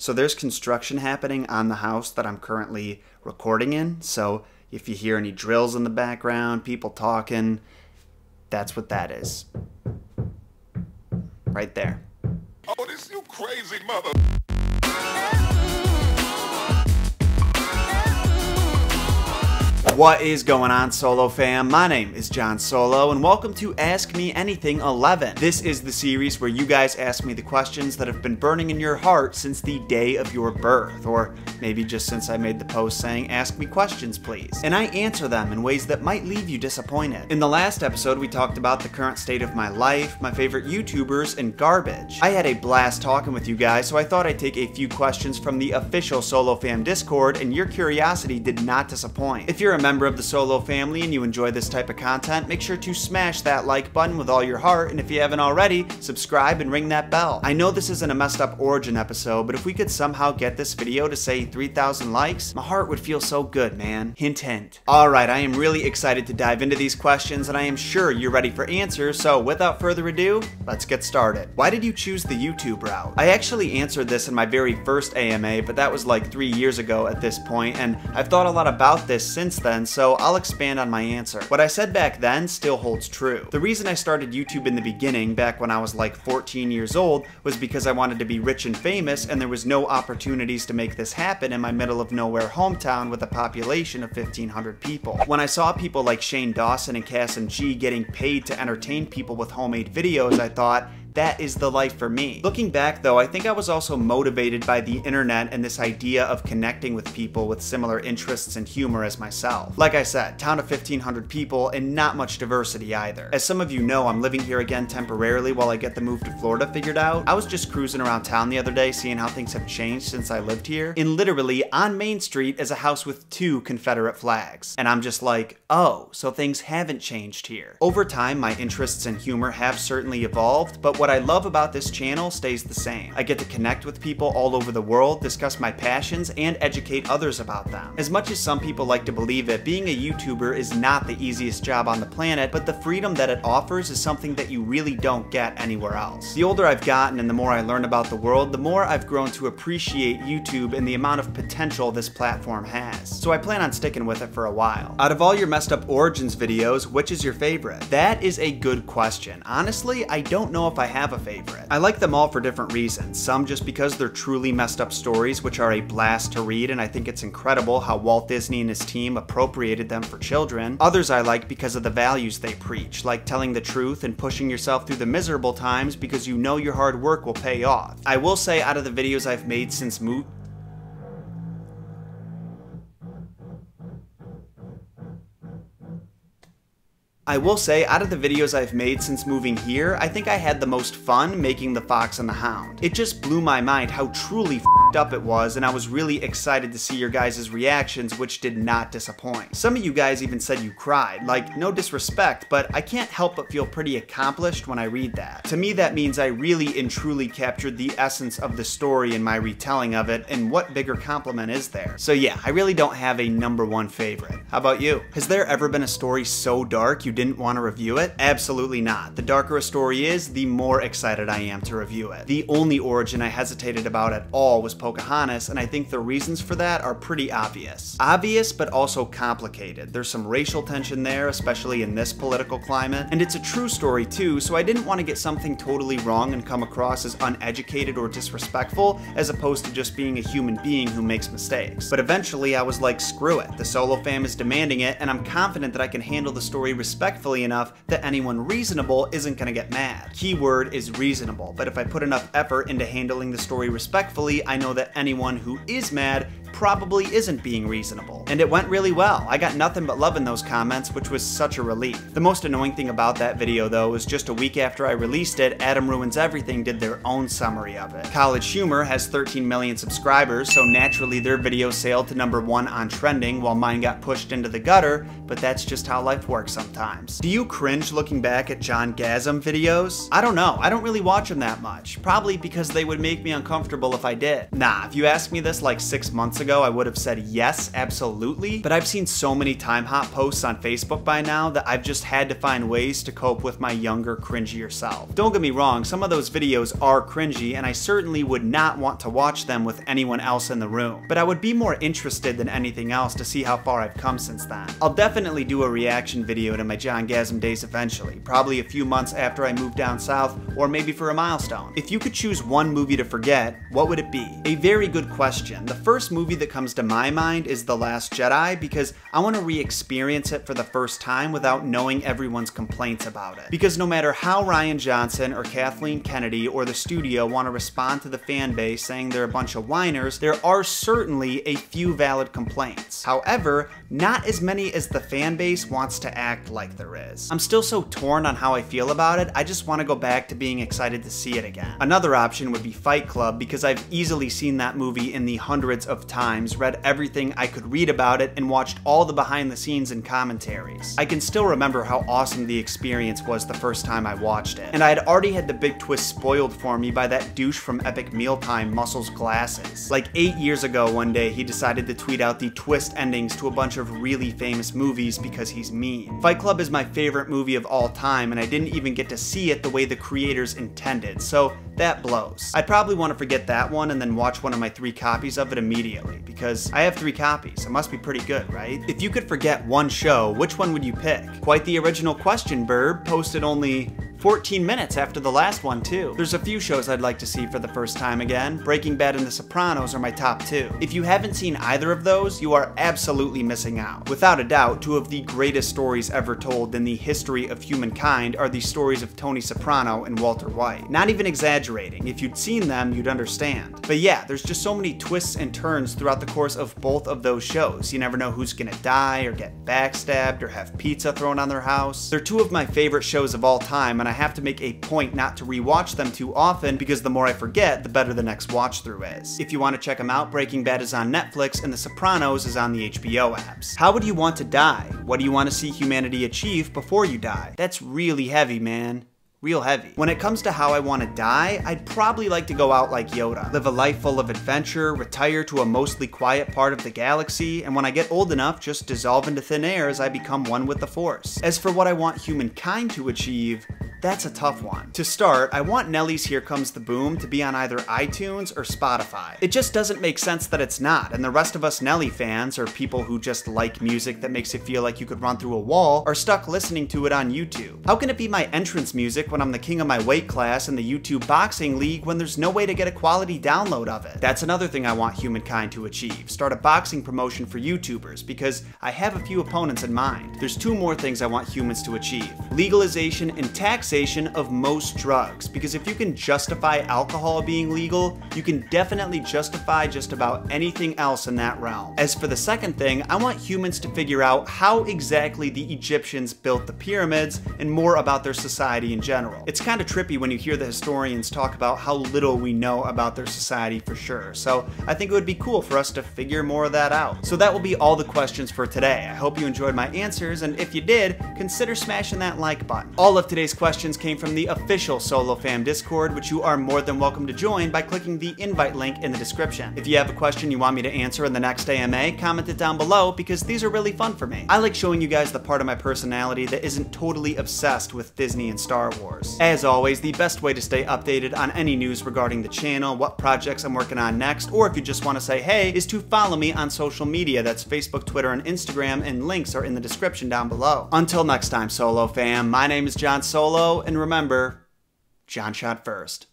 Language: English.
So there's construction happening on the house that I'm currently recording in. So if you hear any drills in the background, people talking, that's what that is. Right there. Oh, this you crazy mother. What is going on, Solo fam? My name is John Solo, and welcome to Ask Me Anything 11. This is the series where you guys ask me the questions that have been burning in your heart since the day of your birth, or maybe just since I made the post saying, ask me questions please. And I answer them in ways that might leave you disappointed. In the last episode, we talked about the current state of my life, my favorite YouTubers, and garbage. I had a blast talking with you guys, so I thought I'd take a few questions from the official Solo Fam Discord, and your curiosity did not disappoint. If you're a member of the Solo family and you enjoy this type of content, make sure to smash that like button with all your heart, and if you haven't already, subscribe and ring that bell. I know this isn't a messed up origin episode, but if we could somehow get this video to say 3,000 likes, my heart would feel so good, man. Hint, hint. Alright, I am really excited to dive into these questions, and I am sure you're ready for answers, so without further ado, let's get started. Why did you choose the YouTube route? I actually answered this in my very first AMA, but that was like 3 years ago at this point, and I've thought a lot about this since then, so I'll expand on my answer. What I said back then still holds true. The reason I started YouTube in the beginning, back when I was like 14 years old, was because I wanted to be rich and famous, and there was no opportunities to make this happen in my middle of nowhere hometown with a population of 1,500 people. When I saw people like Shane Dawson and Cass and G getting paid to entertain people with homemade videos, I thought, that is the life for me. Looking back though, I think I was also motivated by the internet and this idea of connecting with people with similar interests and humor as myself. Like I said, town of 1,500 people and not much diversity either. As some of you know, I'm living here again temporarily while I get the move to Florida figured out. I was just cruising around town the other day seeing how things have changed since I lived here, and literally on Main Street is a house with 2 Confederate flags. And I'm just like, oh, so things haven't changed here. Over time, my interests and humor have certainly evolved, but what I love about this channel stays the same. I get to connect with people all over the world, discuss my passions, and educate others about them. As much as some people like to believe it, being a YouTuber is not the easiest job on the planet, but the freedom that it offers is something that you really don't get anywhere else. The older I've gotten and the more I learn about the world, the more I've grown to appreciate YouTube and the amount of potential this platform has. So I plan on sticking with it for a while. Out of all your messed up origins videos, which is your favorite? That is a good question. Honestly, I don't know if I have a favorite. I like them all for different reasons. Some just because they're truly messed up stories, which are a blast to read, and I think it's incredible how Walt Disney and his team appropriated them for children. Others I like because of the values they preach, like telling the truth and pushing yourself through the miserable times because you know your hard work will pay off. I will say, out of the videos I've made since moving here, I think I had the most fun making The Fox and the Hound. It just blew my mind how truly f***ed up it was, and I was really excited to see your guys' reactions, which did not disappoint. Some of you guys even said you cried. Like, no disrespect, but I can't help but feel pretty accomplished when I read that. To me, that means I really and truly captured the essence of the story in my retelling of it, and what bigger compliment is there? So yeah, I really don't have a #1 favorite. How about you? Has there ever been a story so dark you didn't want to review it? Absolutely not. The darker a story is, the more excited I am to review it. The only origin I hesitated about at all was Pocahontas, and I think the reasons for that are pretty obvious. Obvious, but also complicated. There's some racial tension there, especially in this political climate, and it's a true story too, so I didn't want to get something totally wrong and come across as uneducated or disrespectful, as opposed to just being a human being who makes mistakes. But eventually I was like, screw it. The Solo fam is demanding it, and I'm confident that I can handle the story respectfully enough that anyone reasonable isn't gonna get mad. Keyword is reasonable, but if I put enough effort into handling the story respectfully, I know that anyone who is mad probably isn't being reasonable. And it went really well. I got nothing but love in those comments, which was such a relief. The most annoying thing about that video though was just a week after I released it, Adam Ruins Everything did their own summary of it. College Humor has 13 million subscribers, so naturally their video sailed to #1 on trending while mine got pushed into the gutter, but that's just how life works sometimes. Do you cringe looking back at John Gasm videos? I don't know. I don't really watch them that much. Probably because they would make me uncomfortable if I did. Nah, if you asked me this like 6 months ago, ago, I would have said yes, absolutely, but I've seen so many time hop posts on Facebook by now that I've just had to find ways to cope with my younger, cringier self. Don't get me wrong, some of those videos are cringy, and I certainly would not want to watch them with anyone else in the room, but I would be more interested than anything else to see how far I've come since then. I'll definitely do a reaction video to my Johngasm days eventually, probably a few months after I move down south, or maybe for a milestone. If you could choose one movie to forget, what would it be? A very good question. The first movie that comes to my mind is The Last Jedi, because I want to re-experience it for the first time without knowing everyone's complaints about it. Because no matter how Rian Johnson or Kathleen Kennedy or the studio want to respond to the fan base saying they're a bunch of whiners, there are certainly a few valid complaints. However, not as many as the fan base wants to act like there is. I'm still so torn on how I feel about it, I just want to go back to being excited to see it again. Another option would be Fight Club, because I've easily seen that movie in the hundreds of times, read everything I could read about it, and watched all the behind the scenes and commentaries. I can still remember how awesome the experience was the first time I watched it, and I had already had the big twist spoiled for me by that douche from Epic Mealtime, Muscle's glasses. Like 8 years ago one day, he decided to tweet out the twist endings to a bunch of really famous movies because he's mean. Fight Club is my favorite movie of all time, and I didn't even get to see it the way the creators intended, so that blows. I'd probably want to forget that one and then watch one of my 3 copies of it immediately, because I have 3 copies. It must be pretty good, right? If you could forget one show, which one would you pick? Quite the original question, Burb. Posted only 14 minutes after the last one, too. There's a few shows I'd like to see for the first time again. Breaking Bad and The Sopranos are my top 2. If you haven't seen either of those, you are absolutely missing out. Without a doubt, 2 of the greatest stories ever told in the history of humankind are the stories of Tony Soprano and Walter White. Not even exaggerating. If you'd seen them, you'd understand. But yeah, there's just so many twists and turns throughout the course of both of those shows. You never know who's gonna die, or get backstabbed, or have pizza thrown on their house. They're 2 of my favorite shows of all time, and I have to make a point not to rewatch them too often, because the more I forget, the better the next watch through is. If you want to check them out, Breaking Bad is on Netflix and The Sopranos is on the HBO apps. How would you want to die? What do you want to see humanity achieve before you die? That's really heavy, man. Real heavy. When it comes to how I want to die, I'd probably like to go out like Yoda. Live a life full of adventure, retire to a mostly quiet part of the galaxy, and when I get old enough, just dissolve into thin air as I become one with the Force. As for what I want humankind to achieve, that's a tough one. To start, I want Nelly's Here Comes the Boom to be on either iTunes or Spotify. It just doesn't make sense that it's not, and the rest of us Nelly fans, or people who just like music that makes you feel like you could run through a wall, are stuck listening to it on YouTube. How can it be my entrance music when I'm the king of my weight class in the YouTube boxing league when there's no way to get a quality download of it? That's another thing I want humankind to achieve. Start a boxing promotion for YouTubers, because I have a few opponents in mind. There's 2 more things I want humans to achieve. Legalization and taxation of most drugs, because if you can justify alcohol being legal, you can definitely justify just about anything else in that realm. As for the second thing, I want humans to figure out how exactly the Egyptians built the pyramids and more about their society in general. It's kind of trippy when you hear the historians talk about how little we know about their society for sure, so I think it would be cool for us to figure more of that out. So that will be all the questions for today. I hope you enjoyed my answers, and if you did, consider smashing that like button. All of today's questions came from the official Solo Fam Discord, which you are more than welcome to join by clicking the invite link in the description. If you have a question you want me to answer in the next AMA, comment it down below, because these are really fun for me. I like showing you guys the part of my personality that isn't totally obsessed with Disney and Star Wars. As always, the best way to stay updated on any news regarding the channel, what projects I'm working on next, or if you just want to say hey, is to follow me on social media. That's Facebook, Twitter, and Instagram, and links are in the description down below. Until next time, Solo Fam, my name is John Solo, and remember, John shot first.